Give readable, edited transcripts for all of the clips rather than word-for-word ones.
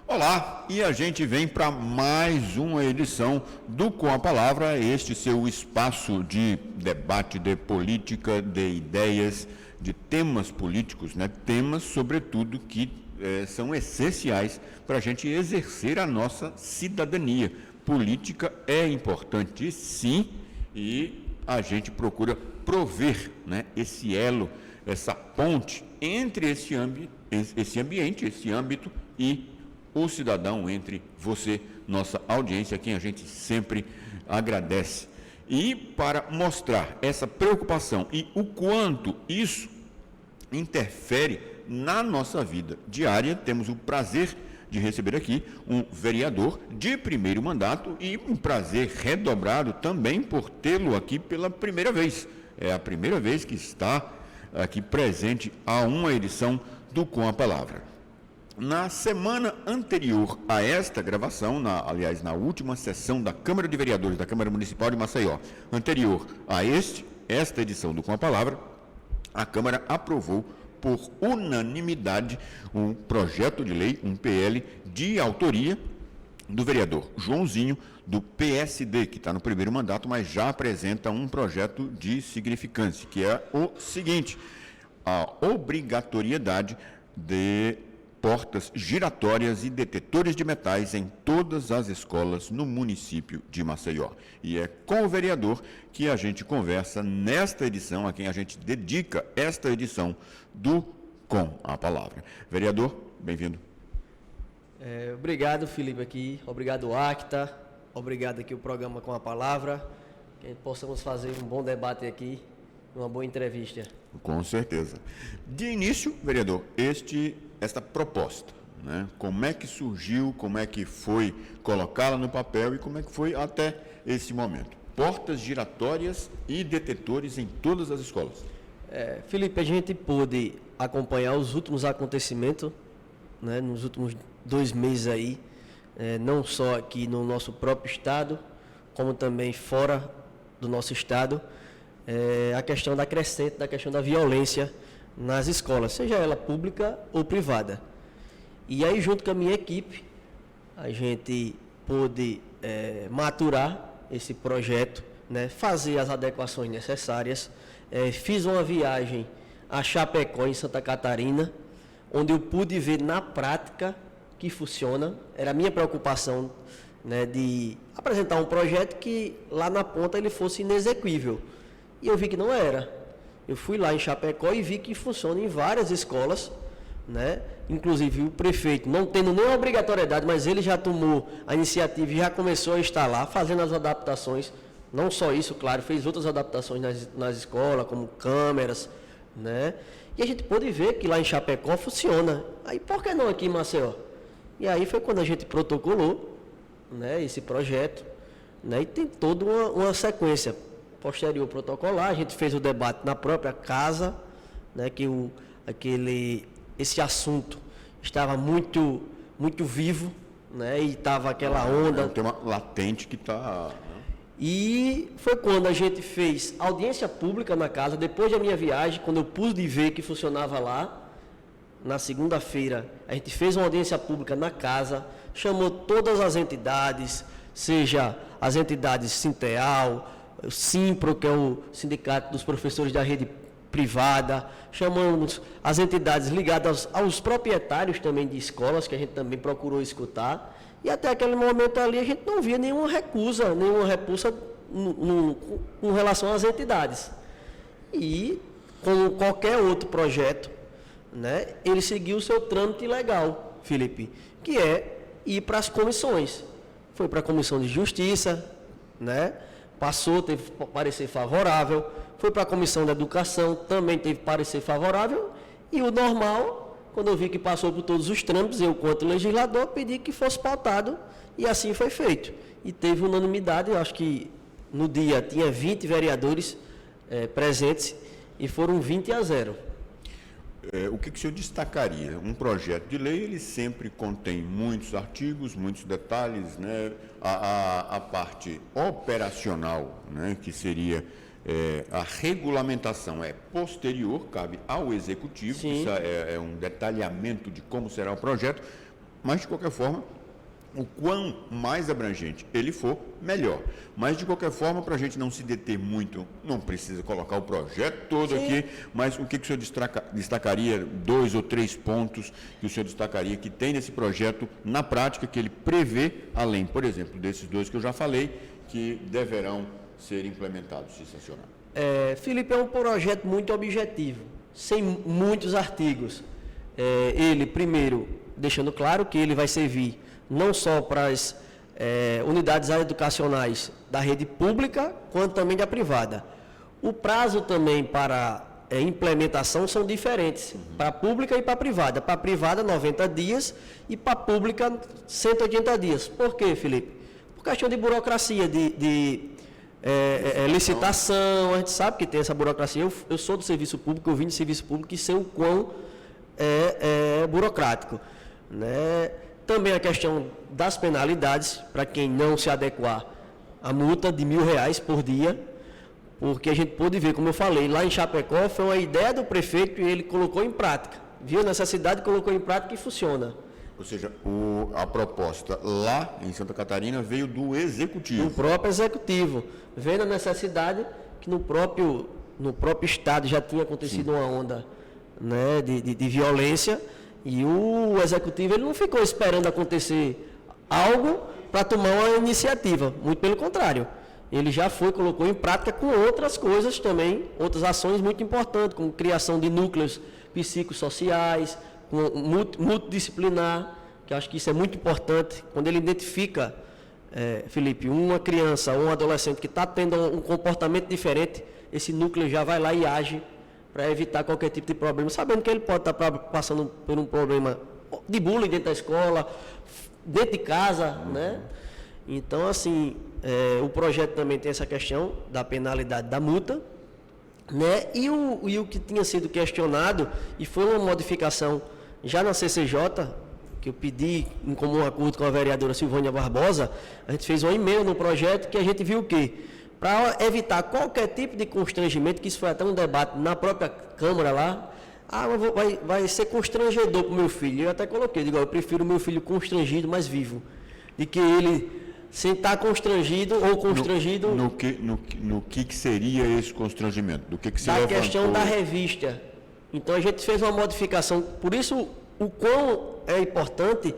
Olá, e a gente vem para mais uma edição do Com a Palavra, este seu espaço de debate de política, de ideias, de temas políticos, né? Temas, sobretudo, que são essenciais para a gente exercer a nossa cidadania. Política é importante, sim, e a gente procura prover, né, esse elo, essa ponte entre esse ambiente, esse âmbito e o cidadão, entre você, nossa audiência, a quem a gente sempre agradece. E para mostrar essa preocupação e o quanto isso interfere na nossa vida diária, temos o prazer de receber aqui um vereador de primeiro mandato e um prazer redobrado também por tê-lo aqui pela primeira vez. É a primeira vez que está aqui presente a uma edição do Com a Palavra. Na semana anterior a esta gravação, aliás, na última sessão da Câmara de Vereadores da Câmara Municipal de Maceió, anterior a esta edição do Com a Palavra, a Câmara aprovou por unanimidade um projeto de lei, um PL, de autoria do vereador Joãozinho, do PSD, que está no primeiro mandato, mas já apresenta um projeto de significância, que é o seguinte: a obrigatoriedade de portas giratórias e detetores de metais em todas as escolas no município de Maceió. E é com o vereador que a gente conversa nesta edição, a quem a gente dedica esta edição do Com a Palavra. Vereador, bem-vindo. Obrigado, Felipe, aqui. Obrigado, Acta. Obrigado aqui o programa Com a Palavra. Que possamos fazer um bom debate aqui, uma boa entrevista. Com certeza. De início, vereador, esta proposta, né? Como é que surgiu, como é que foi colocá-la no papel e como é que foi até esse momento? Portas giratórias e detetores em todas as escolas. Felipe, a gente pôde acompanhar os últimos acontecimentos, né, nos últimos 2 meses aí, não só aqui no nosso próprio estado, como também fora do nosso estado, a questão da crescente, da questão da violência nas escolas, seja ela pública ou privada. E aí, junto com a minha equipe, a gente pôde maturar esse projeto, né, fazer as adequações necessárias. Fiz uma viagem a Chapecó, em Santa Catarina, onde eu pude ver na prática que funciona. Era a minha preocupação, né, de apresentar um projeto que lá na ponta ele fosse inexequível. E eu vi que não era. Eu fui lá em Chapecó e vi que funciona em várias escolas, né? Inclusive o prefeito, não tendo nem obrigatoriedade, mas ele já tomou a iniciativa e já começou a instalar, fazendo as adaptações. Não só isso, claro, fez outras adaptações nas escolas, como câmeras, né? E a gente pôde ver que lá em Chapecó funciona. Aí por que não aqui em Maceió? E aí foi quando a gente protocolou, né, esse projeto, né? E tem toda uma sequência posterior protocolar. A gente fez o debate na própria casa, né, que esse assunto estava muito vivo, né, e estava aquela onda. É um tema latente que está... E foi quando a gente fez audiência pública na casa, depois da minha viagem, quando eu pude ver que funcionava lá. Na segunda-feira, a gente fez uma audiência pública na casa, chamou todas as entidades, seja as entidades Sinteal, o Simpro, que é o Sindicato dos Professores da Rede Privada, chamamos as entidades ligadas aos proprietários também de escolas, que a gente também procurou escutar, e até aquele momento ali a gente não via nenhuma recusa, nenhuma repulsa com relação às entidades. E, como qualquer outro projeto, né, ele seguiu o seu trâmite legal, Felipe, que é ir para as comissões. Foi para a Comissão de Justiça, né? Passou, teve parecer favorável, foi para a Comissão da Educação, também teve parecer favorável, e o normal, quando eu vi que passou por todos os trâmites, eu, quanto legislador, pedi que fosse pautado, e assim foi feito. E teve unanimidade, eu acho que no dia tinha 20 vereadores presentes, e foram 20-0. O que o senhor destacaria? Um projeto de lei, ele sempre contém muitos artigos, muitos detalhes, né? A parte operacional, né, que seria a regulamentação é posterior, cabe ao Executivo. Sim. Isso é um detalhamento de como será o projeto, mas de qualquer forma, o quão mais abrangente ele for, melhor. Mas, de qualquer forma, para a gente não se deter muito, não precisa colocar o projeto todo aqui, mas o que o senhor destacaria, 2 ou 3 pontos que o senhor destacaria que tem nesse projeto, na prática, que ele prevê, além, por exemplo, desses 2 que eu já falei, que deverão ser implementados, se sancionar? Felipe, é um projeto muito objetivo, sem muitos artigos. Ele, primeiro, deixando claro que ele vai servir não só para as unidades educacionais da rede pública, quanto também da privada. O prazo também para implementação são diferentes, para a pública e para a privada. Para a privada, 90 dias e para a pública, 180 dias. Por quê, Felipe? Por questão de burocracia, de licitação, a gente sabe que tem essa burocracia. Eu sou do serviço público, eu vim do serviço público e sei o quão é burocrático, né? Também a questão das penalidades, para quem não se adequar à multa de R$1.000 por dia, porque a gente pôde ver, como eu falei, lá em Chapecó foi uma ideia do prefeito e ele colocou em prática. Viu a necessidade, colocou em prática e funciona. Ou seja, a proposta lá em Santa Catarina veio do Executivo. Do próprio Executivo. Vendo a necessidade que no próprio Estado já tinha acontecido uma onda, né, de violência. E o Executivo ele não ficou esperando acontecer algo para tomar uma iniciativa, muito pelo contrário. Ele já colocou em prática com outras coisas também, outras ações muito importantes, como criação de núcleos psicossociais, multidisciplinar, que eu acho que isso é muito importante. Quando ele identifica, Felipe, uma criança ou um adolescente que está tendo um comportamento diferente, esse núcleo já vai lá e age para evitar qualquer tipo de problema, sabendo que ele pode estar passando por um problema de bullying dentro da escola, dentro de casa, né? Então, assim, o projeto também tem essa questão da penalidade da multa, né? E o que tinha sido questionado, e foi uma modificação já na CCJ, que eu pedi em comum acordo com a vereadora Silvânia Barbosa, a gente fez um e-mail no projeto que a gente viu o quê? Para evitar qualquer tipo de constrangimento, que isso foi até um debate na própria Câmara lá, vai ser constrangedor para o meu filho. Eu até coloquei, eu prefiro o meu filho constrangido, mas vivo, de que ele sem estar constrangido ou constrangido... No que seria esse constrangimento? Do que se levantou? Da questão da revista. Então a gente fez uma modificação, por isso o quão é importante,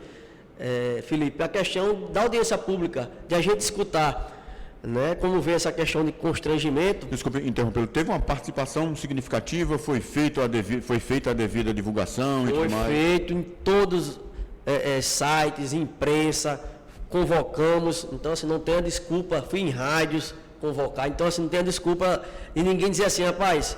Felipe, a questão da audiência pública, de a gente escutar, né, como vê essa questão de constrangimento. Desculpe interromper, teve uma participação significativa, foi feita a devida divulgação e tudo mais? Foi feito em todos sites, imprensa, convocamos, então assim, não tenha desculpa, fui em rádios convocar, então assim, não tenha desculpa e ninguém dizer assim, rapaz,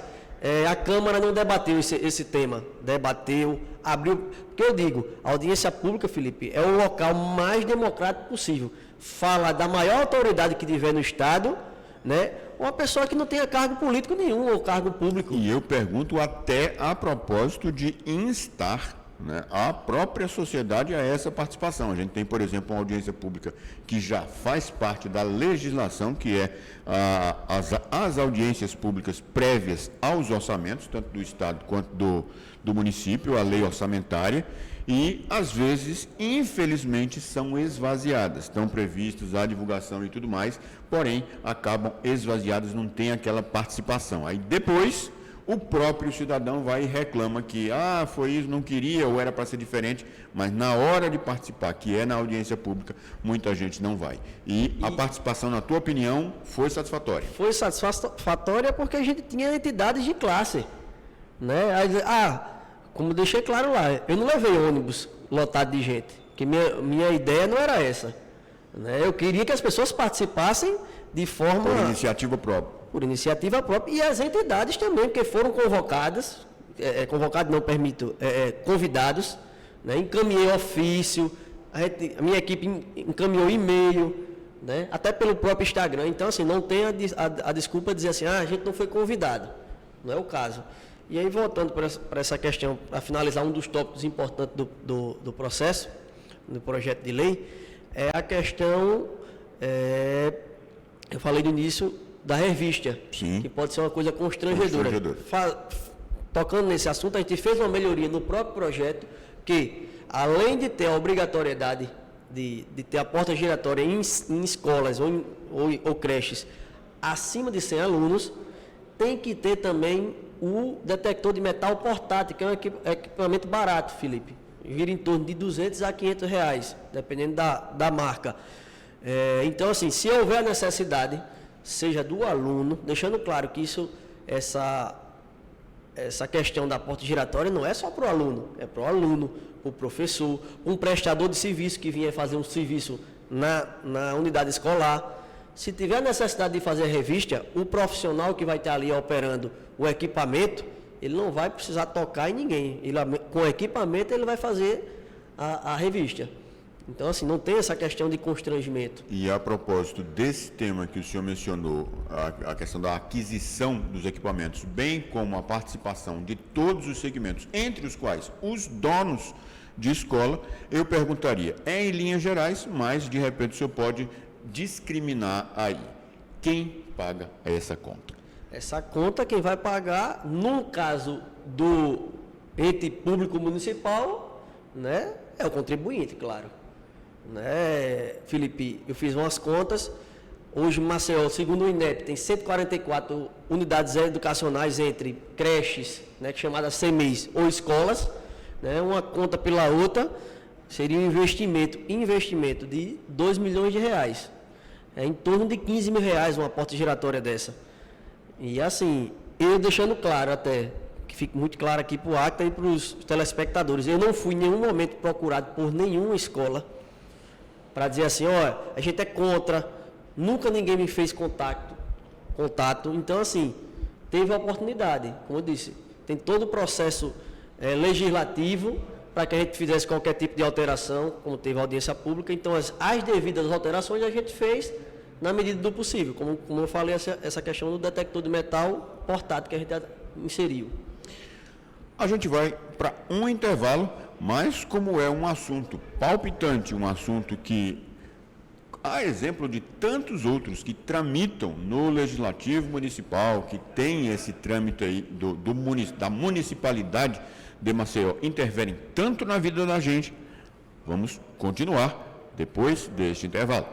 a Câmara não debateu esse tema, debateu, abriu, porque eu digo, a audiência pública, Felipe, é o local mais democrático possível. Fala da maior autoridade que tiver no Estado, né? Uma pessoa que não tenha cargo político nenhum ou cargo público. E eu pergunto até a propósito de instar, né, a própria sociedade a essa participação. A gente tem, por exemplo, uma audiência pública que já faz parte da legislação, que é as audiências públicas prévias aos orçamentos, tanto do Estado quanto do município, a lei orçamentária, e, às vezes, infelizmente, são esvaziadas. Estão previstos a divulgação e tudo mais, porém, acabam esvaziadas, não tem aquela participação. Aí, depois, o próprio cidadão vai e reclama que, foi isso, não queria, ou era para ser diferente, mas na hora de participar, que é na audiência pública, muita gente não vai. E a participação, na tua opinião, foi satisfatória? Foi satisfatória porque a gente tinha entidades de classe, né? Como deixei claro lá, eu não levei ônibus lotado de gente, que minha ideia não era essa, né? Eu queria que as pessoas participassem de forma... Por iniciativa própria. Por iniciativa própria, e as entidades também, porque foram convocadas, convidados, né? Encaminhei ofício, a minha equipe encaminhou e-mail, né? Até pelo próprio Instagram, então assim, não tem a desculpa de dizer assim, a gente não foi convidado, não é o caso. E aí, voltando para essa questão, para finalizar, um dos tópicos importantes do processo, do projeto de lei, é a questão, eu falei no início, da revista, sim, que pode ser uma coisa constrangedora. tocando nesse assunto, a gente fez uma melhoria no próprio projeto, que além de ter a obrigatoriedade de ter a porta giratória em escolas ou creches acima de 100 alunos, tem que ter também o detector de metal portátil, que é um equipamento barato, Felipe. Vira em torno de 200 a 500 reais, dependendo da marca. Então, assim, se houver a necessidade, seja do aluno, deixando claro que essa questão da porta giratória não é só para o aluno, é para o aluno, para o professor, um prestador de serviço que vinha fazer um serviço na unidade escolar. Se tiver necessidade de fazer a revista, o profissional que vai estar ali operando o equipamento, ele não vai precisar tocar em ninguém. Com o equipamento, ele vai fazer a revista. Então, assim, não tem essa questão de constrangimento. E a propósito desse tema que o senhor mencionou, a questão da aquisição dos equipamentos, bem como a participação de todos os segmentos, entre os quais os donos de escola, eu perguntaria, em linhas gerais, mas de repente o senhor pode discriminar aí. Quem paga essa conta? Essa conta, quem vai pagar, no caso do ente público municipal, né, é o contribuinte, claro. Né, Felipe, eu fiz umas contas, hoje Maceió, segundo o INEP, tem 144 unidades educacionais entre creches, né, chamadas CMEIs, ou escolas, né, uma conta pela outra, seria um investimento de 2 milhões de reais. É em torno de 15 mil reais uma porta giratória dessa. E assim, eu deixando claro até, que fique muito claro aqui para o acta e para os telespectadores, eu não fui em nenhum momento procurado por nenhuma escola para dizer assim, olha, a gente é contra, nunca ninguém me fez contato. Então, assim, teve a oportunidade, como eu disse, tem todo o processo legislativo para que a gente fizesse qualquer tipo de alteração, como teve audiência pública. Então, as devidas alterações a gente fez na medida do possível, como eu falei, essa questão do detector de metal portátil que a gente inseriu. A gente vai para um intervalo, mas como é um assunto palpitante, um assunto que, a exemplo de tantos outros que tramitam no Legislativo Municipal, que tem esse trâmite aí da municipalidade de Maceió, interferem tanto na vida da gente, vamos continuar depois deste intervalo.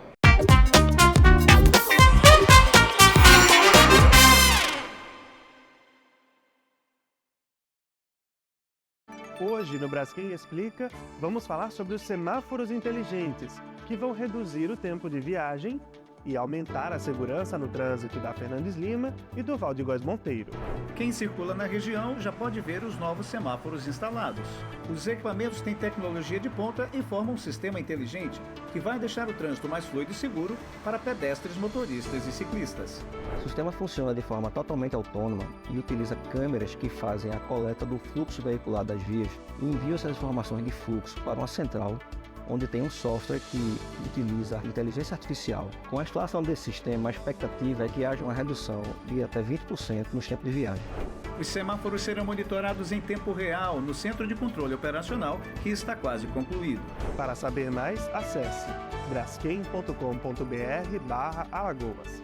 Hoje, no Braskem Explica, vamos falar sobre os semáforos inteligentes, que vão reduzir o tempo de viagem e aumentar a segurança no trânsito da Fernandes Lima e do Val de Góes Monteiro. Quem circula na região já pode ver os novos semáforos instalados. Os equipamentos têm tecnologia de ponta e formam um sistema inteligente que vai deixar o trânsito mais fluido e seguro para pedestres, motoristas e ciclistas. O sistema funciona de forma totalmente autônoma e utiliza câmeras que fazem a coleta do fluxo veicular das vias e enviam essas informações de fluxo para uma central, onde tem um software que utiliza inteligência artificial. Com a instalação desse sistema, a expectativa é que haja uma redução de até 20% nos tempos de viagem. Os semáforos serão monitorados em tempo real no Centro de Controle Operacional, que está quase concluído. Para saber mais, acesse braskem.com.br/Alagoas.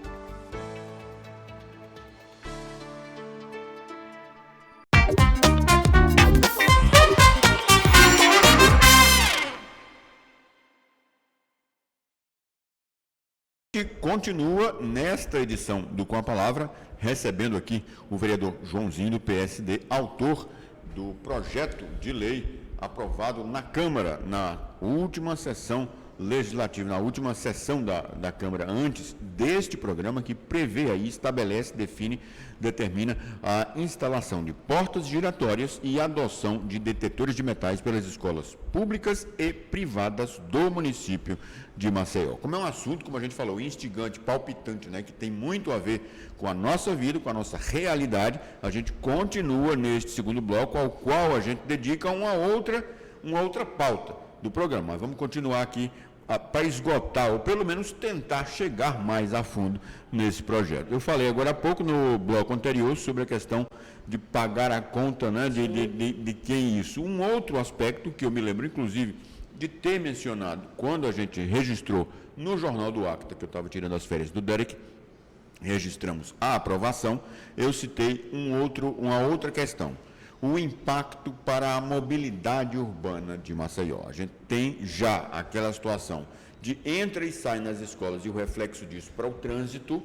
E continua nesta edição do Com a Palavra, recebendo aqui o vereador Joãozinho do PSD, autor do projeto de lei aprovado na Câmara na última sessão legislativa, na última sessão da Câmara, antes deste programa, que prevê aí, estabelece, define, determina a instalação de portas giratórias e a adoção de detetores de metais pelas escolas públicas e privadas do município de Maceió. Como é um assunto, como a gente falou, instigante, palpitante, né, que tem muito a ver com a nossa vida, com a nossa realidade, a gente continua neste segundo bloco, ao qual a gente dedica uma outra pauta do programa. Mas vamos continuar aqui para esgotar, ou pelo menos tentar chegar mais a fundo nesse projeto. Eu falei agora há pouco no bloco anterior sobre a questão de pagar a conta, né, de quem isso. Um outro aspecto que eu me lembro, inclusive, de ter mencionado quando a gente registrou no Jornal do Acta, que eu estava tirando as férias do Derek, registramos a aprovação, eu citei uma outra questão. o impacto para a mobilidade urbana de Maceió. A gente tem já aquela situação de entra e sai nas escolas e o reflexo disso para o trânsito,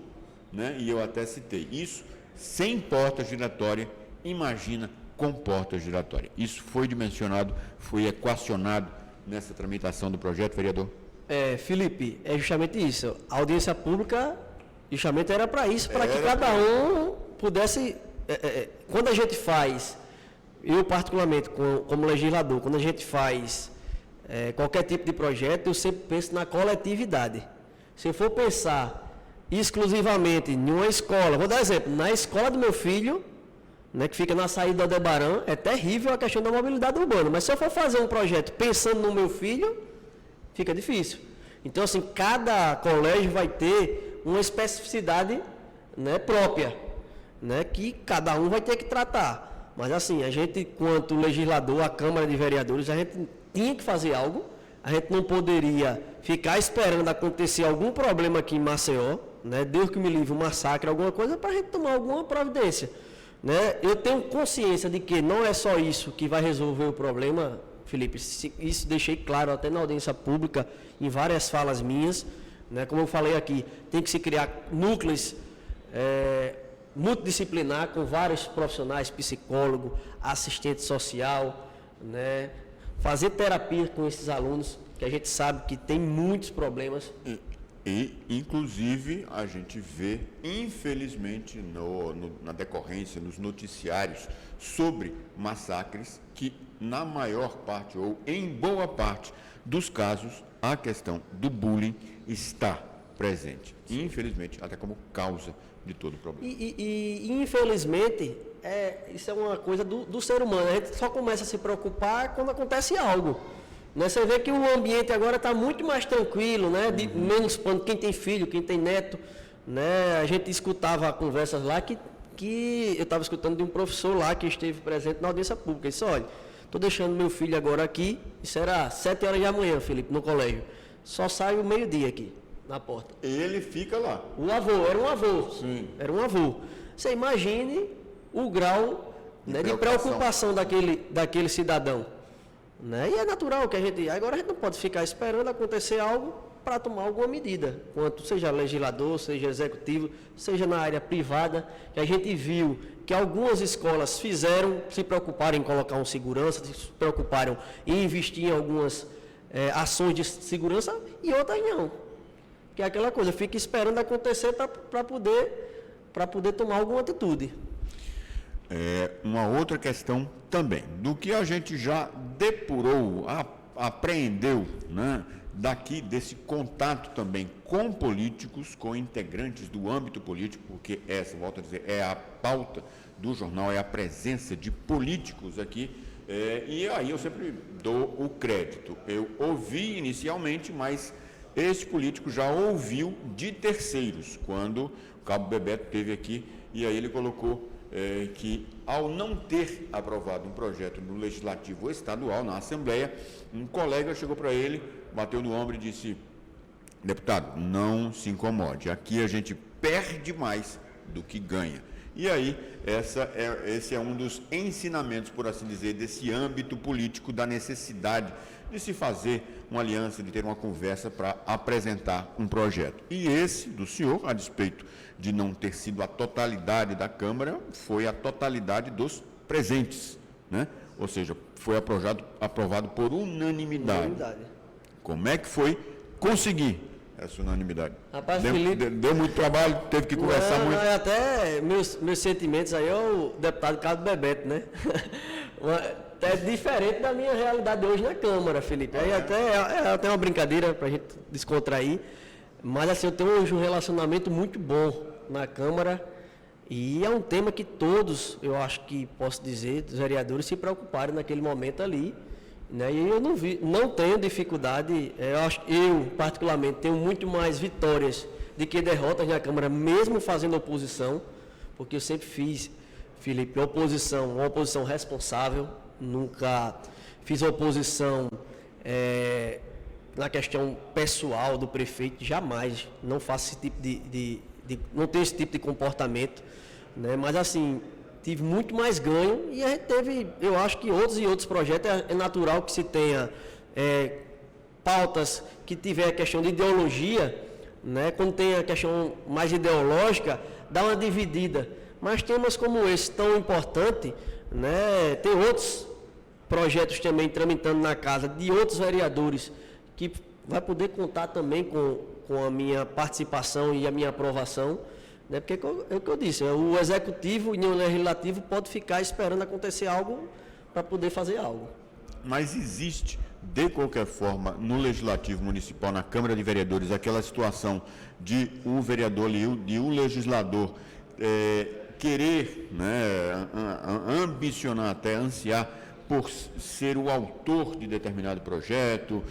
né? E eu até citei isso, sem porta giratória, imagina com porta giratória. Isso foi dimensionado, foi equacionado nessa tramitação do projeto, vereador? Felipe, é justamente isso. A audiência pública justamente era para isso, para que cada um pudesse... quando a gente faz, eu particularmente como legislador, quando a gente faz qualquer tipo de projeto, eu sempre penso na coletividade. Se eu for pensar exclusivamente em uma escola, vou dar exemplo, na escola do meu filho, né, que fica na saída do Aldebarão, é terrível a questão da mobilidade urbana, mas se eu for fazer um projeto pensando no meu filho, fica difícil. Então, assim, cada colégio vai ter uma especificidade, né, própria, né, que cada um vai ter que tratar. Mas, assim, a gente, enquanto legislador, a Câmara de Vereadores, a gente tinha que fazer algo, a gente não poderia ficar esperando acontecer algum problema aqui em Maceió, né, Deus que me livre, um massacre, alguma coisa, para a gente tomar alguma providência. Né? Eu tenho consciência de que não é só isso que vai resolver o problema, Felipe, isso deixei claro até na audiência pública, em várias falas minhas, né? Como eu falei aqui, tem que se criar núcleos multidisciplinar com vários profissionais, psicólogo, assistente social, né? Fazer terapia com esses alunos, que a gente sabe que tem muitos problemas. E, inclusive, a gente vê, infelizmente, na decorrência, nos noticiários, sobre massacres, que na maior parte, ou em boa parte dos casos, a questão do bullying está presente. Infelizmente, até como causa de todo o problema. Infelizmente, isso é uma coisa do ser humano. A gente só começa a se preocupar quando acontece algo. Né? Você vê que o ambiente agora está muito mais tranquilo, né? Menos pano, quem tem filho, quem tem neto. Né? A gente escutava conversas lá que eu estava escutando de um professor lá que esteve presente na audiência pública. Ele disse, olha, estou deixando meu filho agora aqui, isso era 7 horas da manhã, Felipe, no colégio. Só sai o meio-dia aqui, na porta. Ele fica lá. O avô, era um avô. Sim. Era um avô. Você imagine o grau, né, de preocupação daquele cidadão. Né? E é natural que agora a gente não pode ficar esperando acontecer algo para tomar alguma medida, quanto seja legislador, seja executivo, seja na área privada, que a gente viu que algumas escolas se preocuparam em colocar um segurança, se preocuparam em investir em algumas ações de segurança e outras não. Que é aquela coisa, fica esperando acontecer para poder tomar alguma atitude. Uma outra questão também, do que a gente já depurou, apreendeu, né, daqui desse contato também com políticos, com integrantes do âmbito político, porque essa, volto a dizer, é a pauta do jornal, é a presença de políticos aqui, e aí eu sempre dou o crédito. Eu ouvi inicialmente, mas esse político já ouviu de terceiros, quando o Cabo Bebeto esteve aqui, e aí ele colocou que, ao não ter aprovado um projeto no Legislativo Estadual, na Assembleia, um colega chegou para ele, bateu no ombro e disse, deputado, não se incomode, aqui a gente perde mais do que ganha. E aí, esse é um dos ensinamentos, por assim dizer, desse âmbito político, da necessidade de se fazer uma aliança, de ter uma conversa para apresentar um projeto. E esse, do senhor, a despeito de não ter sido a totalidade da Câmara, foi a totalidade dos presentes, né? Ou seja, foi aprovado por unanimidade. Como é que foi conseguir essa unanimidade? Rapaz, Felipe, deu muito trabalho, teve que conversar muito. Até meus sentimentos aí é o deputado Cabo Bebeto, né? É diferente da minha realidade hoje na Câmara, Felipe. Aí até uma brincadeira para a gente descontrair. Mas assim, eu tenho hoje um relacionamento muito bom na Câmara e é um tema que todos, eu acho que posso dizer, os vereadores se preocuparam naquele momento ali. Né? E eu não tenho dificuldade, eu particularmente tenho muito mais vitórias do que derrotas na Câmara, mesmo fazendo oposição, porque eu sempre fiz, Felipe, uma oposição responsável, nunca fiz oposição na questão pessoal do prefeito, jamais, não faço esse tipo não tenho esse tipo de comportamento, né? Mas assim, tive muito mais ganho e a gente teve, eu acho que outros projetos, é natural que se tenha pautas que tiver a questão de ideologia, né? Quando tem a questão mais ideológica, dá uma dividida. Mas temas como esse tão importante, né? Tem outros projetos também tramitando na casa de outros vereadores que vai poder contar também com a minha participação e a minha aprovação, né? Porque é o que eu disse, o executivo e o legislativo pode ficar esperando acontecer algo para poder fazer algo. Mas existe, de qualquer forma, no Legislativo Municipal, na Câmara de Vereadores, aquela situação de o vereador e o legislador querer, né, ambicionar até, ansiar por ser o autor de determinado projeto,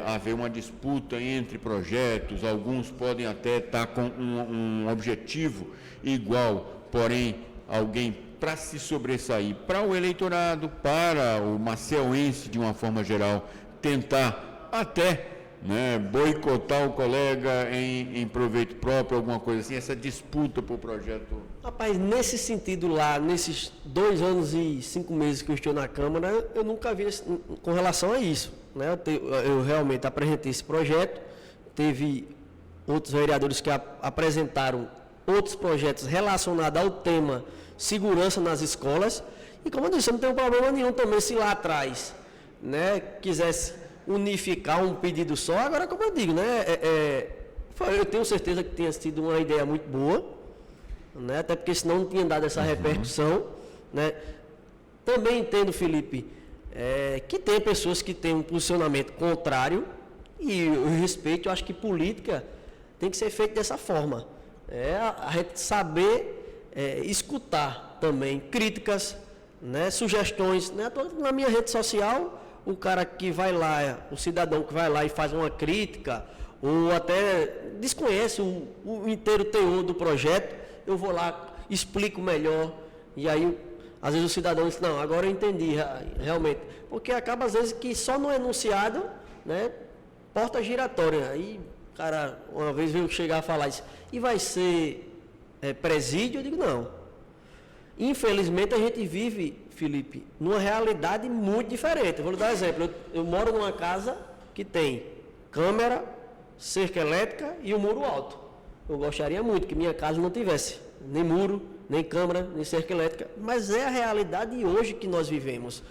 haver uma disputa entre projetos, alguns podem até estar com um objetivo igual, porém, alguém para se sobressair para o eleitorado, para o maceuense de uma forma geral, tentar até, né, boicotar o colega em proveito próprio, alguma coisa assim, essa disputa por projeto. Rapaz, nesse sentido lá, nesses 2 anos e 5 meses que eu estou na Câmara, eu nunca vi com relação a isso, né? Eu realmente apresentei esse projeto, teve outros vereadores que apresentaram outros projetos relacionados ao tema segurança nas escolas, e como eu disse, eu não tenho problema nenhum também se lá atrás, né, quisesse unificar um pedido só. Agora, como eu digo, né, eu tenho certeza que tenha sido uma ideia muito boa, né, até porque senão não tinha dado essa repercussão, né. Também entendo, Felipe, que tem pessoas que têm um posicionamento contrário, e eu respeito. Eu acho que política tem que ser feita dessa forma, a gente saber escutar também críticas, né, sugestões, né. Na minha rede social, o cara que vai lá, o cidadão que vai lá e faz uma crítica, ou até desconhece o inteiro teor do projeto, eu vou lá, explico melhor, e aí, às vezes o cidadão diz, não, agora eu entendi, realmente, porque acaba às vezes que só no enunciado, né, porta giratória, aí, cara, uma vez veio chegar a falar isso, e vai ser presídio? Eu digo, não. Infelizmente, a gente vive, Felipe, numa realidade muito diferente. Eu vou lhe dar um exemplo. Eu moro numa casa que tem câmera, cerca elétrica e um muro alto. Eu gostaria muito que minha casa não tivesse nem muro, nem câmera, nem cerca elétrica, mas é a realidade hoje que nós vivemos.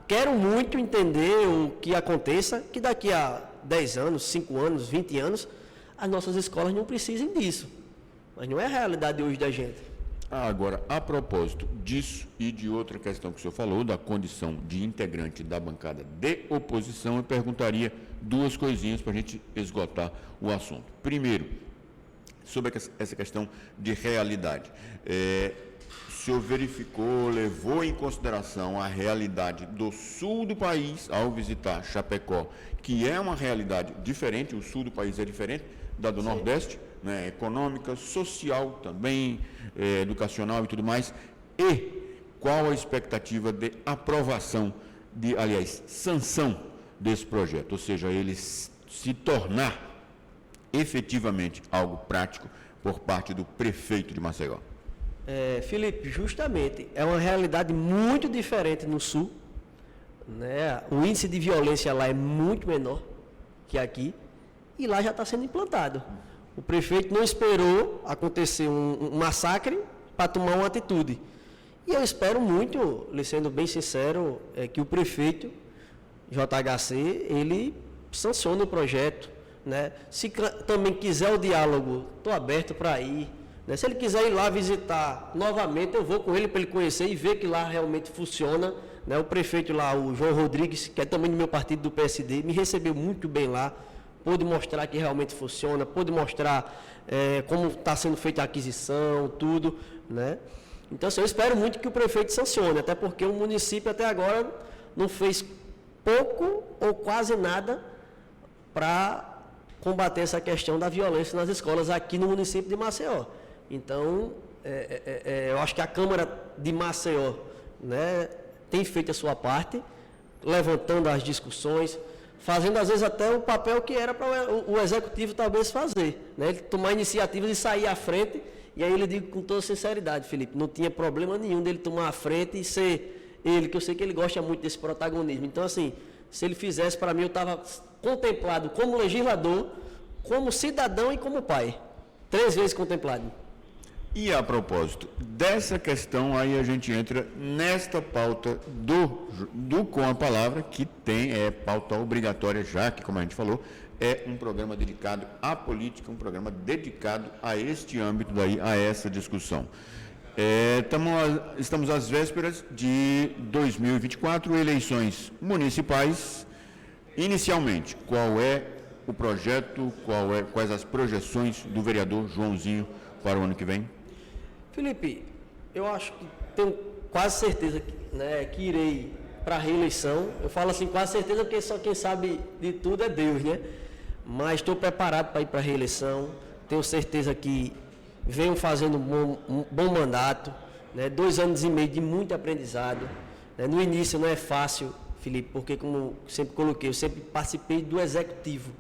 Quero muito entender o que aconteça, que daqui a 10 anos, 5 anos, 20 anos, as nossas escolas não precisem disso. Mas não é a realidade hoje da gente. Agora, a propósito disso e de outra questão que o senhor falou, da condição de integrante da bancada de oposição, eu perguntaria 2 coisinhas para a gente esgotar o assunto. Primeiro, sobre essa questão de realidade. O senhor verificou, levou em consideração a realidade do sul do país ao visitar Chapecó, que é uma realidade diferente, o sul do país é diferente da do Nordeste, né, econômica, social também, educacional e tudo mais, e qual a expectativa de aprovação, sanção desse projeto, ou seja, ele se tornar efetivamente algo prático por parte do prefeito de Maceió? Felipe, justamente, é uma realidade muito diferente no sul, né? O índice de violência lá é muito menor que aqui, e lá já está sendo implantado. O prefeito não esperou acontecer um massacre para tomar uma atitude. E eu espero muito, sendo bem sincero, que o prefeito, JHC, ele sancione o projeto, né? Se também quiser o diálogo, estou aberto para ir. Né? Se ele quiser ir lá visitar novamente, eu vou com ele para ele conhecer e ver que lá realmente funciona. Né? O prefeito lá, o João Rodrigues, que é também do meu partido, do PSD, me recebeu muito bem lá. Pôde mostrar que realmente funciona, pôde mostrar como está sendo feita a aquisição, tudo, né? Então, assim, eu espero muito que o prefeito sancione, até porque o município até agora não fez pouco ou quase nada para combater essa questão da violência nas escolas aqui no município de Maceió. Então, eu acho que a Câmara de Maceió, né, tem feito a sua parte, levantando as discussões, fazendo às vezes até o papel que era para o executivo talvez fazer, né? Ele tomar iniciativa de sair à frente E aí ele digo com toda sinceridade, Felipe, não tinha problema nenhum dele tomar a frente e ser ele, que eu sei que ele gosta muito desse protagonismo. Então, assim, se ele fizesse, para mim, eu estava contemplado como legislador, como cidadão e como pai. 3 vezes contemplado. E a propósito dessa questão, aí a gente entra nesta pauta do Com a Palavra, que pauta obrigatória, já que, como a gente falou, é um programa dedicado à política, um programa dedicado a este âmbito daí, a essa discussão. Estamos às vésperas de 2024, eleições municipais. Inicialmente, qual é o projeto, quais as projeções do vereador Joãozinho para o ano que vem? Felipe, eu acho que tenho quase certeza que irei para a reeleição. Eu falo assim, quase certeza, porque só quem sabe de tudo é Deus, né? Mas estou preparado para ir para a reeleição. Tenho certeza que venho fazendo um bom mandato, né? 2 anos e meio de muito aprendizado. Né? No início não é fácil, Felipe, porque, como sempre coloquei, eu sempre participei do executivo.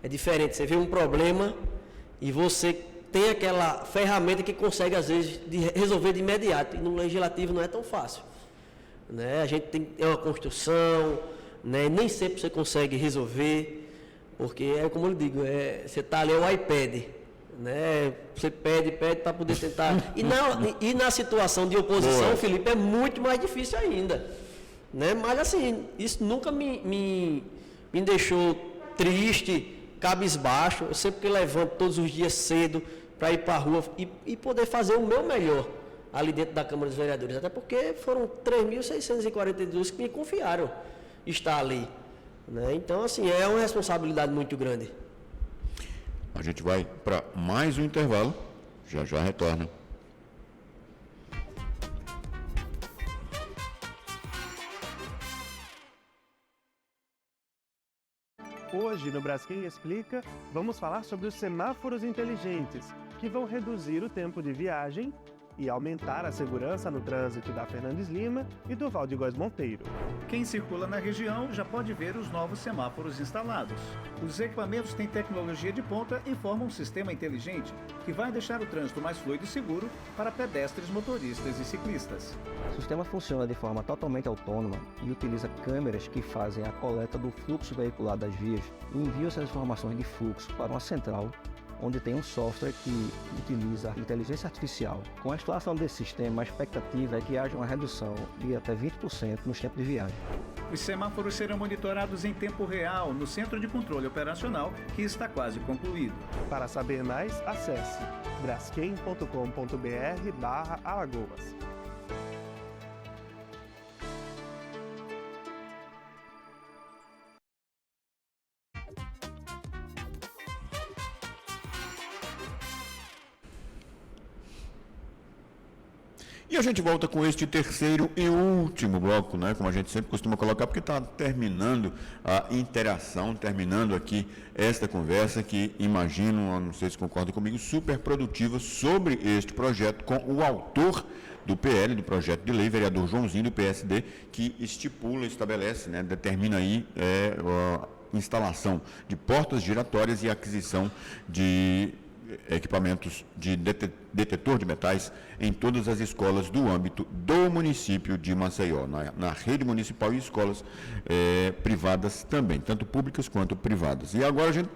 É diferente, você vê um problema e você tem aquela ferramenta que consegue, às vezes, resolver de imediato. E no legislativo não é tão fácil. Né? A gente tem uma construção, né? Nem sempre você consegue resolver, porque é como eu digo, você está ali, é o iPad. Né? Você pede para poder tentar. E na situação de oposição, Boa. Felipe, é muito mais difícil ainda. Né? Mas assim, isso nunca me deixou triste, cabisbaixo. Eu sempre levanto todos os dias cedo para ir para a rua e poder fazer o meu melhor ali dentro da Câmara dos Vereadores. Até porque foram 3.642 que me confiaram estar ali. Né? Então, assim, é uma responsabilidade muito grande. A gente vai para mais um intervalo, já retorna. Hoje, no Braskem Explica, vamos falar sobre os semáforos inteligentes, que vão reduzir o tempo de viagem e aumentar a segurança no trânsito da Fernandes Lima e do Val de Góes Monteiro. Quem circula na região já pode ver os novos semáforos instalados. Os equipamentos têm tecnologia de ponta e formam um sistema inteligente que vai deixar o trânsito mais fluido e seguro para pedestres, motoristas e ciclistas. O sistema funciona de forma totalmente autônoma e utiliza câmeras que fazem a coleta do fluxo veicular das vias e enviam essas informações de fluxo para uma central, onde tem um software que utiliza a inteligência artificial. Com a instalação desse sistema, a expectativa é que haja uma redução de até 20% nos tempos de viagem. Os semáforos serão monitorados em tempo real no Centro de Controle Operacional, que está quase concluído. Para saber mais, acesse braskem.com.br/Alagoas. E a gente volta com este terceiro e último bloco, né? Como a gente sempre costuma colocar, porque está terminando a interação, terminando aqui esta conversa que, imagino, não sei se concordam comigo, super produtiva sobre este projeto com o autor do PL, do projeto de lei, vereador Joãozinho, do PSD, que estipula, estabelece, né? Determina aí a instalação de portas giratórias e aquisição de equipamentos de detetor de metais em todas as escolas do âmbito do município de Maceió, na rede municipal e escolas privadas também, tanto públicas quanto privadas. E agora a gente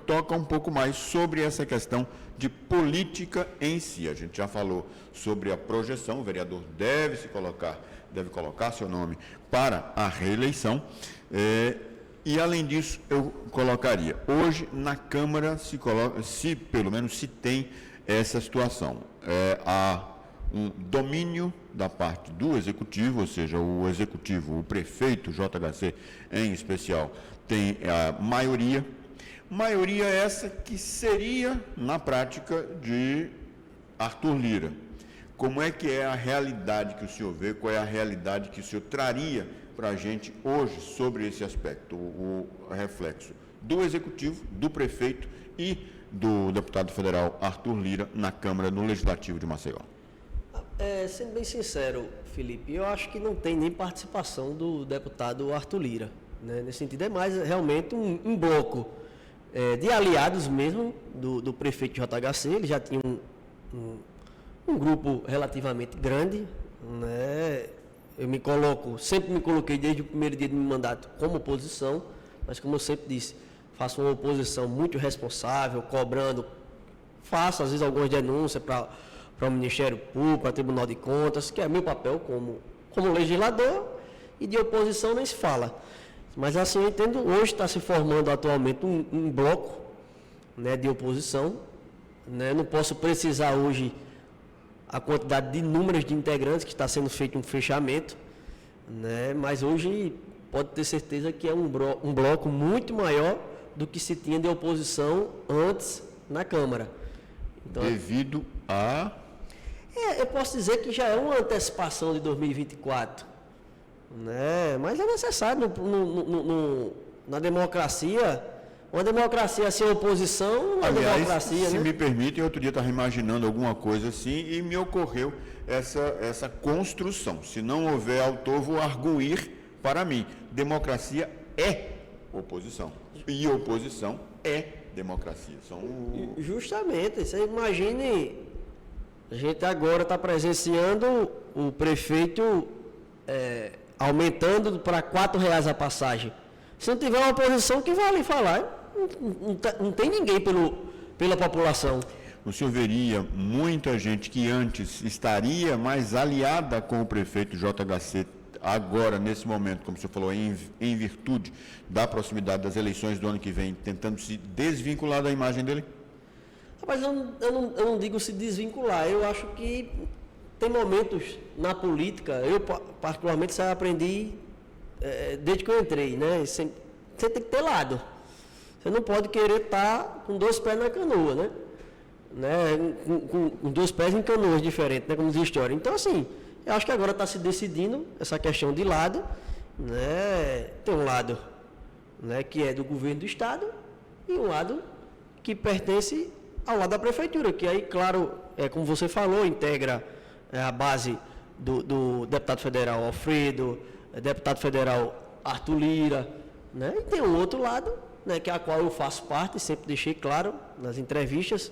toca um pouco mais sobre essa questão de política em si. A gente já falou sobre a projeção, o vereador deve colocar seu nome para a reeleição. E, além disso, eu colocaria, hoje na Câmara pelo menos se tem essa situação. Há um domínio da parte do Executivo, ou seja, o Executivo, o prefeito JHC em especial, tem a maioria essa que seria, na prática, de Arthur Lira. Como é que é a realidade que o senhor vê, qual é a realidade que o senhor traria para a gente hoje sobre esse aspecto, o reflexo do Executivo, do prefeito e do deputado federal Arthur Lira na Câmara, no Legislativo de Maceió? Sendo bem sincero, Felipe, eu acho que não tem nem participação do deputado Arthur Lira. Né? Nesse sentido, é mais realmente um bloco de aliados mesmo do prefeito JHC. Ele já tinha um grupo relativamente grande, né? Sempre me coloquei desde o primeiro dia do meu mandato como oposição, mas como eu sempre disse, faço uma oposição muito responsável, cobrando, faço às vezes algumas denúncias para o Ministério Público, para o Tribunal de Contas, que é meu papel como legislador, e de oposição nem se fala. Mas assim, eu entendo, hoje está se formando atualmente um bloco, né, de oposição, né? Não posso precisar hoje a quantidade de números de integrantes que está sendo feito um fechamento, né? Mas hoje pode ter certeza que é um bloco muito maior do que se tinha de oposição antes na Câmara. Então, devido a... eu posso dizer que já é uma antecipação de 2024, né? Mas é necessário na democracia. Uma democracia sem oposição não é democracia, se né? me permitem, outro dia eu estava imaginando alguma coisa assim e me ocorreu essa construção. Se não houver autor, vou arguir para mim. Democracia é oposição. E oposição é democracia. Justamente. Você imagine, a gente agora está presenciando o prefeito aumentando para R$4 a passagem. Se não tiver uma oposição, que vai ali falar? Não tem ninguém pela população. O senhor veria muita gente que antes estaria mais aliada com o prefeito JHC, agora, nesse momento, como o senhor falou, em virtude da proximidade das eleições do ano que vem, tentando se desvincular da imagem dele? Rapaz, eu não digo se desvincular. Eu acho que tem momentos na política, eu particularmente isso eu aprendi desde que eu entrei, né? Você tem que ter lado. Você não pode querer estar com 2 pés na canoa, né? Com 2 pés em canoas diferentes, né? Como diz a história. Então, assim, eu acho que agora está se decidindo essa questão de lado, né? Tem um lado, né, que é do governo do Estado e um lado que pertence ao lado da Prefeitura, que aí, claro, como você falou, integra a base do deputado federal Alfredo, deputado federal Arthur Lira, né? E tem um outro lado, né, que é a qual eu faço parte, sempre deixei claro nas entrevistas.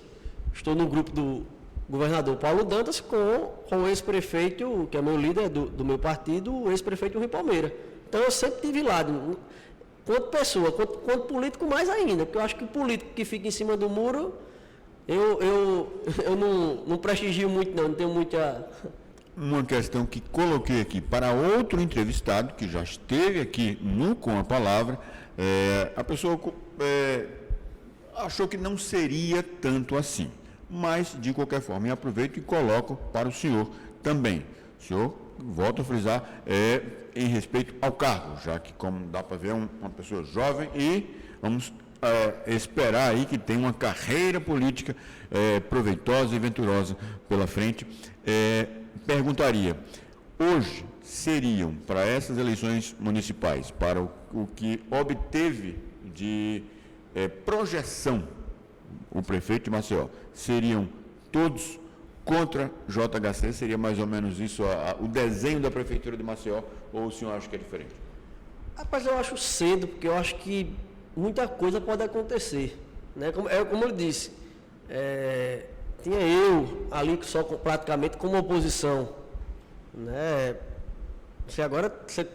Estou no grupo do governador Paulo Dantas com o ex-prefeito, que é meu líder do meu partido, o ex-prefeito Rui Palmeira. Então eu sempre tive lado, quanto pessoa, quanto político mais ainda, porque eu acho que o político que fica em cima do muro, eu não prestigio muito não tenho muita... Uma questão que coloquei aqui para outro entrevistado, que já esteve aqui no Com a Palavra, a pessoa achou que não seria tanto assim, mas de qualquer forma, eu aproveito e coloco para o senhor também. O senhor, volto a frisar, em respeito ao cargo, já que, como dá para ver, uma pessoa jovem e vamos esperar aí que tem uma carreira política proveitosa e venturosa pela frente. Perguntaria, hoje seriam, para essas eleições municipais, para o que obteve de projeção o prefeito de Maceió, seriam todos contra JHC? Seria mais ou menos isso o desenho da Prefeitura de Maceió, ou o senhor acha que é diferente? Rapaz, eu acho cedo, porque eu acho que muita coisa pode acontecer, né? Como eu disse, tinha eu ali só praticamente como oposição, né? Você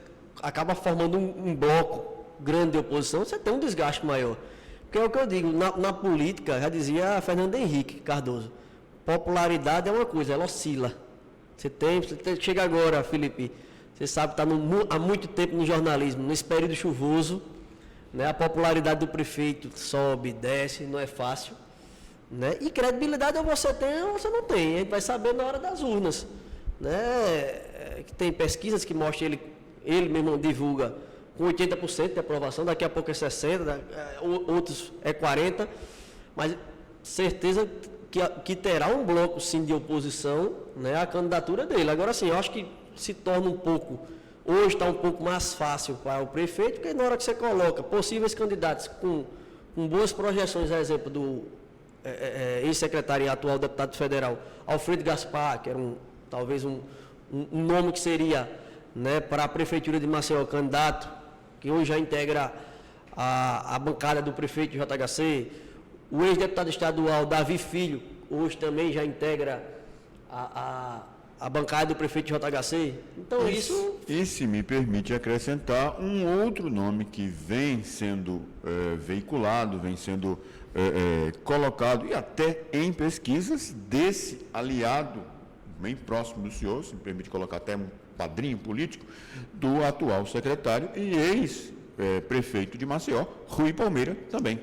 acaba formando um bloco grande de oposição, você tem um desgaste maior. Porque é o que eu digo, na política, já dizia Fernando Henrique Cardoso, popularidade é uma coisa, ela oscila. Chega agora, Felipe, você sabe que está há muito tempo no jornalismo, nesse período chuvoso, né? A popularidade do prefeito sobe, desce, não é fácil. Né? E credibilidade ou você tem ou você não tem. A gente vai saber na hora das urnas. Né? Que tem pesquisas que mostram ele mesmo divulga com 80% de aprovação, daqui a pouco é 60%, outros é 40%, mas certeza que terá um bloco sim de oposição, né, à candidatura dele. Agora sim, eu acho que se torna hoje está um pouco mais fácil para o prefeito, porque na hora que você coloca possíveis candidatos com boas projeções, a exemplo do ex-secretário e atual deputado federal Alfredo Gaspar, que era talvez um nome que seria, né, para a Prefeitura de Maceió, candidato, que hoje já integra a bancada do prefeito de JHC, o ex-deputado estadual Davi Filho, hoje também já integra a bancada do prefeito de JHC. Então isso... E se me permite acrescentar um outro nome que vem sendo veiculado, vem sendo colocado, e até em pesquisas desse aliado bem próximo do senhor, se me permite colocar até um padrinho político, do atual secretário e ex-prefeito de Maceió, Rui Palmeira, também.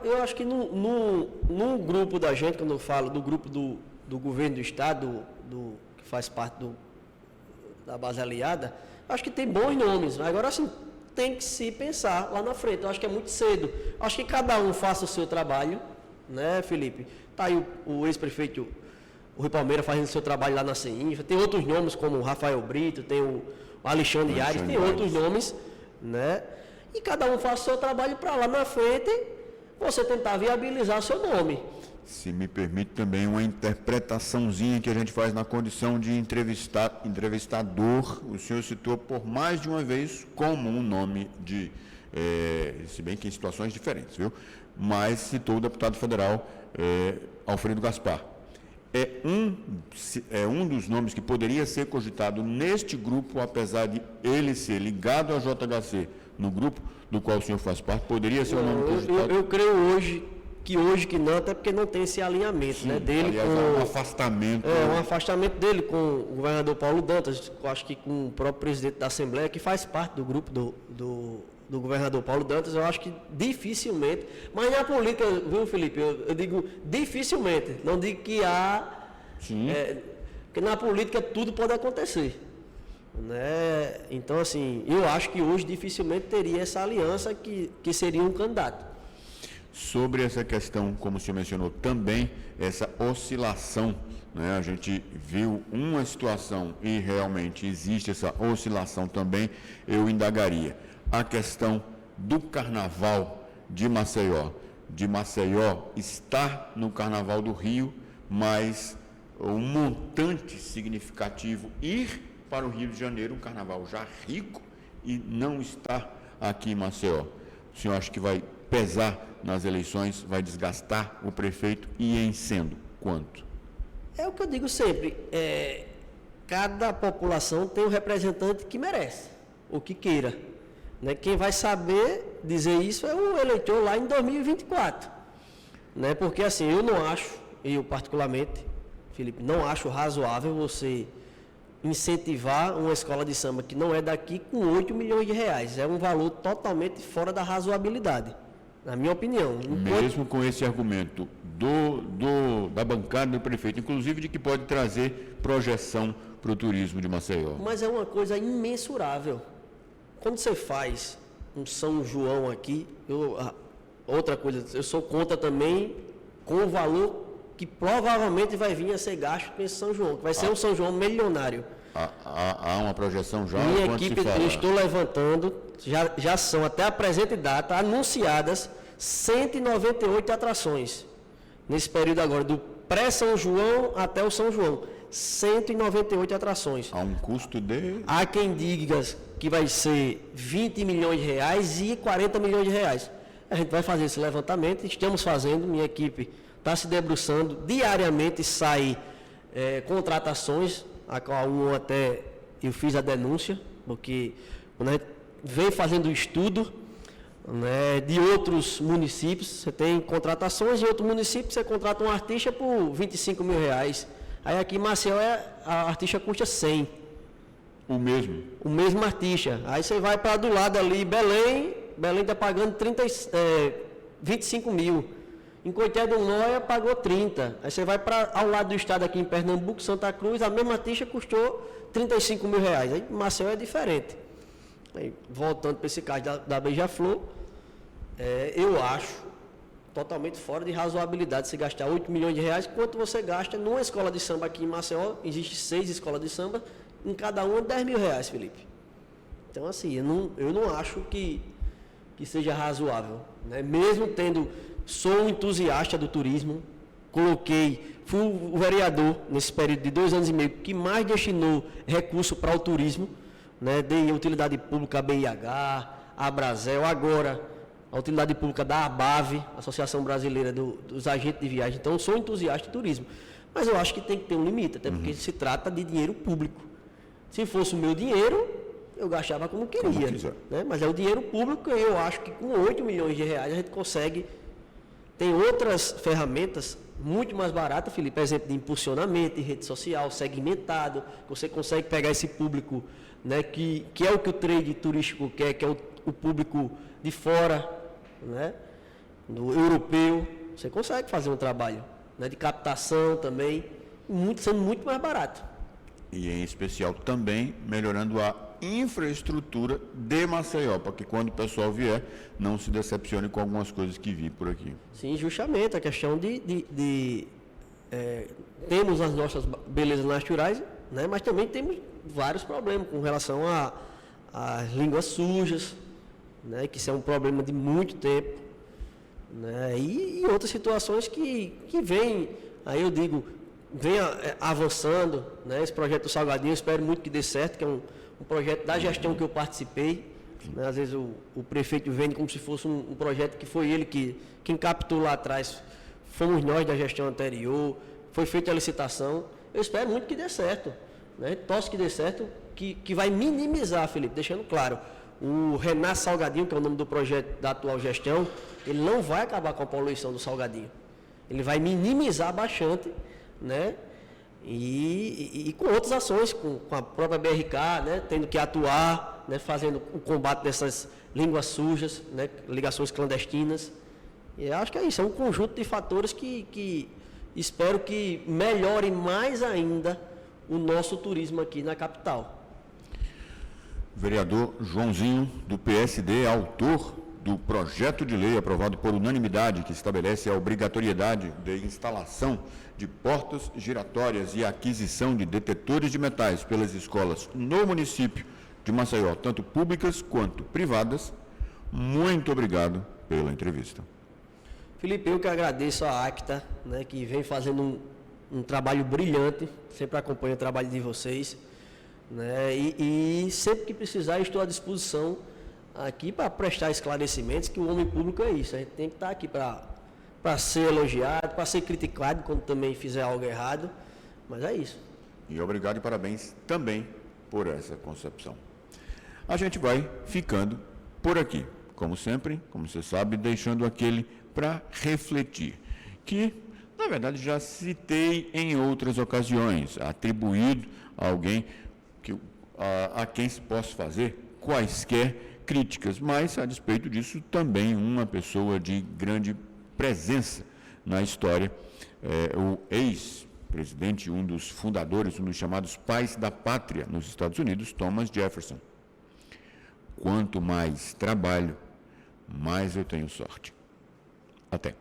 Eu acho que no grupo da gente, quando eu falo do grupo do governo do Estado, que faz parte da base aliada, acho que tem bons nomes. Agora, assim, tem que se pensar lá na frente. Eu acho que é muito cedo. Acho que cada um faça o seu trabalho, né, Felipe? Está aí o ex-prefeito o Rui Palmeira fazendo o seu trabalho lá na CEINFRA. Tem outros nomes, como o Rafael Brito, tem o Alexandre Aires, tem outros nomes, né? E cada um faça o seu trabalho para lá na frente você tentar viabilizar seu nome. Se me permite também uma interpretaçãozinha que a gente faz na condição de entrevistador, o senhor citou por mais de uma vez como um nome de, se bem que em situações diferentes, viu? Mas citou o deputado federal Alfredo Gaspar. É um dos nomes que poderia ser cogitado neste grupo, apesar de ele ser ligado ao JHC, no grupo do qual o senhor faz parte, poderia ser um nome cogitado? Eu creio hoje que não, até porque não tem esse alinhamento. Sim, né, dele aliás, com um afastamento. Um afastamento dele com o governador Paulo Dantas, acho que com o próprio presidente da Assembleia, que faz parte do grupo do governador Paulo Dantas. Eu acho que dificilmente, mas na política, viu, Felipe, eu digo dificilmente, não digo que há, porque na política tudo pode acontecer. Né? Então, assim, eu acho que hoje dificilmente teria essa aliança que seria um candidato. Sobre essa questão, como o senhor mencionou, também essa oscilação, né? A gente viu uma situação e realmente existe essa oscilação também, eu indagaria. A questão do Carnaval de Maceió está no Carnaval do Rio, mas um montante significativo ir para o Rio de Janeiro, um carnaval já rico, e não está aqui em Maceió. O senhor acha que vai pesar nas eleições, vai desgastar o prefeito, e em sendo quanto? É o que eu digo sempre, cada população tem um representante que merece, ou que queira. Né? Quem vai saber dizer isso é o eleitor lá em 2024. Né? Porque assim, eu particularmente, Felipe, não acho razoável você incentivar uma escola de samba que não é daqui com 8 milhões de reais. É um valor totalmente fora da razoabilidade, na minha opinião. Mesmo com esse argumento da bancada do prefeito, inclusive de que pode trazer projeção para o turismo de Maceió. Mas é uma coisa imensurável. Quando você faz um São João aqui, outra coisa, eu sou contra também com o valor que provavelmente vai vir a ser gasto com esse São João, que vai ser um São João milionário. Há uma projeção já? Minha equipe, eu estou levantando, já são até a presente data anunciadas 198 atrações. Nesse período agora, do pré-São João até o São João. 198 atrações. Há um custo de... Há quem diga que vai ser 20 milhões de reais e 40 milhões de reais. A gente vai fazer esse levantamento, estamos fazendo, minha equipe está se debruçando, diariamente sai contratações, a qual até eu fiz a denúncia, porque quando a gente vem fazendo o estudo, né, de outros municípios, você tem contratações, em outro município você contrata um artista por 25 mil reais. Aí aqui em Maceió a artista custa 100. O mesmo artista. Aí você vai para do lado ali, Belém está pagando 25 mil. Em Coité do Noia pagou 30. Aí você vai para ao lado do estado aqui em Pernambuco, Santa Cruz, a mesma artista custou 35 mil reais. Aí Maceió é diferente. Aí, voltando para esse caso da Beija-Flor, eu acho totalmente fora de razoabilidade se gastar 8 milhões de reais, quanto você gasta numa escola de samba aqui em Maceió. Existe 6 escolas de samba, em cada uma 10 mil reais, Felipe. Então, assim, eu não acho que seja razoável. Né? Mesmo sou um entusiasta do turismo, fui o vereador nesse período de 2 anos e meio que mais destinou recurso para o turismo, né? Dei utilidade pública a BIH, a Brasel, agora a utilidade pública da ABAV, Associação Brasileira dos Agentes de Viagem. Então, sou entusiasta de turismo. Mas eu acho que tem que ter um limite, até porque se trata de dinheiro público. Se fosse o meu dinheiro, eu gastava como queria. Né? Mas é o dinheiro público e eu acho que com 8 milhões de reais a gente consegue. Tem outras ferramentas muito mais baratas, Felipe, exemplo de impulsionamento, de rede social, segmentado, que você consegue pegar esse público, né, que é o que o trade turístico quer, que é o público de fora, né, do europeu. Você consegue fazer um trabalho, né, de captação também, sendo muito mais barato. E em especial também melhorando a infraestrutura de Maceió, para que quando o pessoal vier, não se decepcione com algumas coisas que vi por aqui. Sim, justamente, a questão temos as nossas belezas naturais, né, mas também temos vários problemas com relação às línguas sujas, né, que isso é um problema de muito tempo, né, e outras situações que vêm, aí eu digo, vem avançando, né, esse projeto do Salgadinho, eu espero muito que dê certo, que é um projeto da gestão que eu participei, né, às vezes o prefeito vende como se fosse um projeto que foi ele quem captou lá atrás, fomos nós da gestão anterior, foi feita a licitação, eu espero muito que dê certo, né, torço que dê certo, que vai minimizar, Felipe, deixando claro, o Renasce Salgadinho, que é o nome do projeto da atual gestão, ele não vai acabar com a poluição do Salgadinho, ele vai minimizar bastante, né? E com outras ações, com a própria BRK, né? Tendo que atuar, né? Fazendo o combate dessas línguas sujas, né? Ligações clandestinas. E acho que é isso, é um conjunto de fatores que espero que melhore mais ainda o nosso turismo aqui na capital. Vereador Joãozinho, do PSD, autor do projeto de lei aprovado por unanimidade que estabelece a obrigatoriedade de instalação de portas giratórias e aquisição de detetores de metais pelas escolas no município de Maceió, tanto públicas quanto privadas. Muito obrigado pela entrevista. Felipe, eu que agradeço a ACTA, né, que vem fazendo um trabalho brilhante, sempre acompanho o trabalho de vocês, né, e sempre que precisar estou à disposição aqui para prestar esclarecimentos, que o homem público é isso, a gente tem que estar aqui para ser elogiado, para ser criticado quando também fizer algo errado, mas é isso. E obrigado e parabéns também por essa concepção. A gente vai ficando por aqui, como sempre, como você sabe, deixando aquele para refletir, que na verdade já citei em outras ocasiões, atribuído a alguém a quem se possa fazer quaisquer críticas, mas a despeito disso também uma pessoa de grande presença na história, o ex-presidente, um dos fundadores, um dos chamados pais da pátria nos Estados Unidos, Thomas Jefferson. Quanto mais trabalho, mais eu tenho sorte. Até.